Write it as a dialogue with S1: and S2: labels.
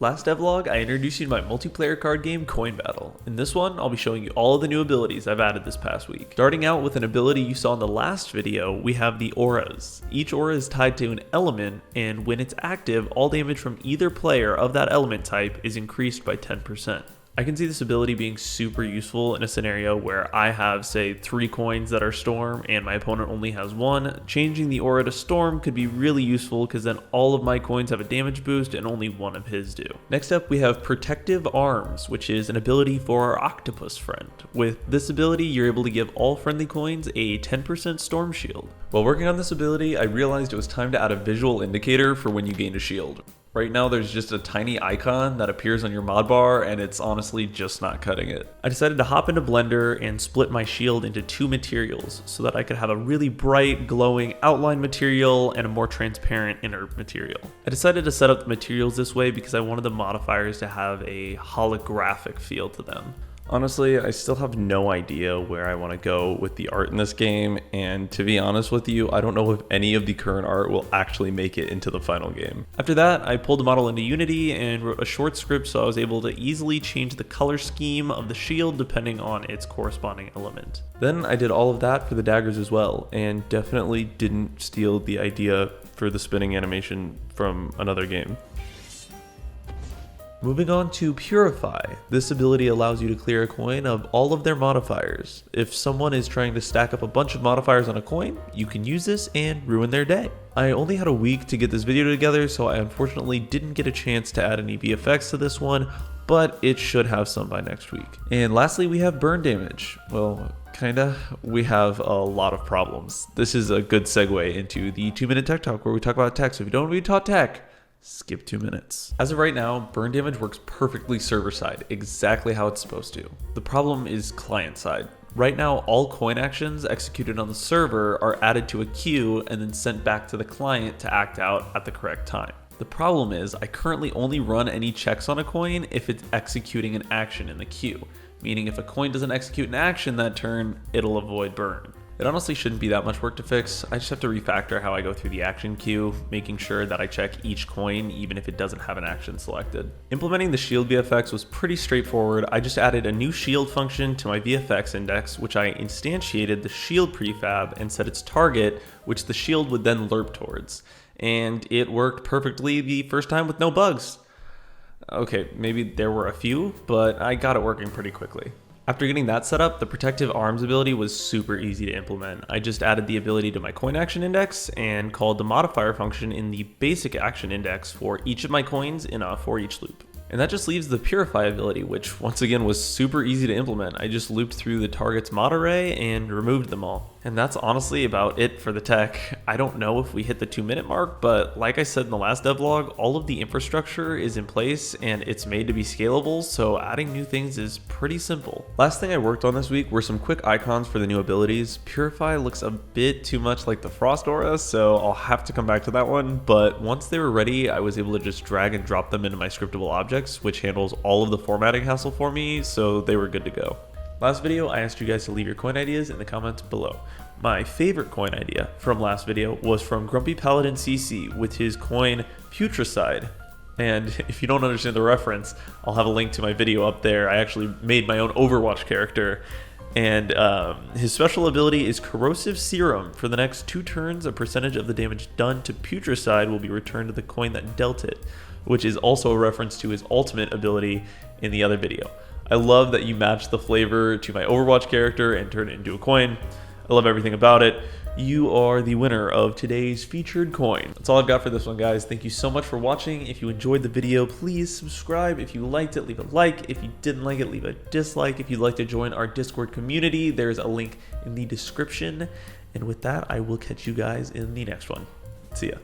S1: Last devlog, I introduced you to my multiplayer card game, Coin Battle. In this one, I'll be showing you all of the new abilities I've added this past week. Starting out with an ability you saw in the last video, we have the auras. Each aura is tied to an element, and when it's active, all damage from either player of that element type is increased by 10%. I can see this ability being super useful in a scenario where I have, say, 3 coins that are Storm and my opponent only has 1. Changing the aura to Storm could be really useful because then all of my coins have a damage boost and only 1 of his do. Next up, we have Protective Arms, which is an ability for our octopus friend. With this ability, you're able to give all friendly coins a 10% Storm shield. While working on this ability, I realized it was time to add a visual indicator for when you gain a shield. Right now there's just a tiny icon that appears on your mod bar and it's honestly just not cutting it. I decided to hop into Blender and split my shield into 2 materials so that I could have a really bright glowing outline material and a more transparent inner material. I decided to set up the materials this way because I wanted the modifiers to have a holographic feel to them. Honestly, I still have no idea where I want to go with the art in this game, and to be honest with you, I don't know if any of the current art will actually make it into the final game. After that, I pulled the model into Unity and wrote a short script so I was able to easily change the color scheme of the shield depending on its corresponding element. Then I did all of that for the daggers as well, and definitely didn't steal the idea for the spinning animation from another game. Moving on to Purify. This ability allows you to clear a coin of all of their modifiers. If someone is trying to stack up a bunch of modifiers on a coin, you can use this and ruin their day. I only had a week to get this video together, so I unfortunately didn't get a chance to add any VFX to this one, but it should have some by next week. And lastly, we have burn damage. Well, kinda. We have a lot of problems. This is a good segue into the 2-minute tech talk where we talk about tech. So if you don't want to be taught tech, skip 2 minutes. As of right now, burn damage works perfectly server side, exactly how it's supposed to. The problem is client side. Right now, all coin actions executed on the server are added to a queue and then sent back to the client to act out at the correct time. The problem is I currently only run any checks on a coin if it's executing an action in the queue, meaning if a coin doesn't execute an action that turn, it'll avoid burn. It honestly shouldn't be that much work to fix. I just have to refactor how I go through the action queue, making sure that I check each coin even if it doesn't have an action selected. Implementing the shield VFX was pretty straightforward. I just added a new shield function to my VFX index, which I instantiated the shield prefab and set its target, which the shield would then lerp towards. And it worked perfectly the first time with no bugs. Okay, maybe there were a few, but I got it working pretty quickly. After getting that set up, the Protective Arms ability was super easy to implement. I just added the ability to my coin action index and called the modifier function in the basic action index for each of my coins in a for each loop. And that just leaves the Purify ability, which once again was super easy to implement. I just looped through the target's mod array and removed them all. And that's honestly about it for the tech. I don't know if we hit the 2-minute mark, but like I said in the last devlog, all of the infrastructure is in place and it's made to be scalable, so adding new things is pretty simple. Last thing I worked on this week were some quick icons for the new abilities. Purify looks a bit too much like the Frost Aura, so I'll have to come back to that one, but once they were ready, I was able to just drag and drop them into my scriptable objects, which handles all of the formatting hassle for me, so they were good to go. Last video, I asked you guys to leave your coin ideas in the comments below. My favorite coin idea from last video was from Grumpy Paladin CC with his coin Putricide. And if you don't understand the reference, I'll have a link to my video up there. I actually made my own Overwatch character. And his special ability is Corrosive Serum. For the next 2 turns, a percentage of the damage done to Putricide will be returned to the coin that dealt it, which is also a reference to his ultimate ability in the other video. I love that you match the flavor to my Overwatch character and turn it into a coin. I love everything about it. You are the winner of today's featured coin. That's all I've got for this one, guys. Thank you so much for watching. If you enjoyed the video, please subscribe. If you liked it, leave a like. If you didn't like it, leave a dislike. If you'd like to join our Discord community, there's a link in the description. And with that, I will catch you guys in the next one. See ya.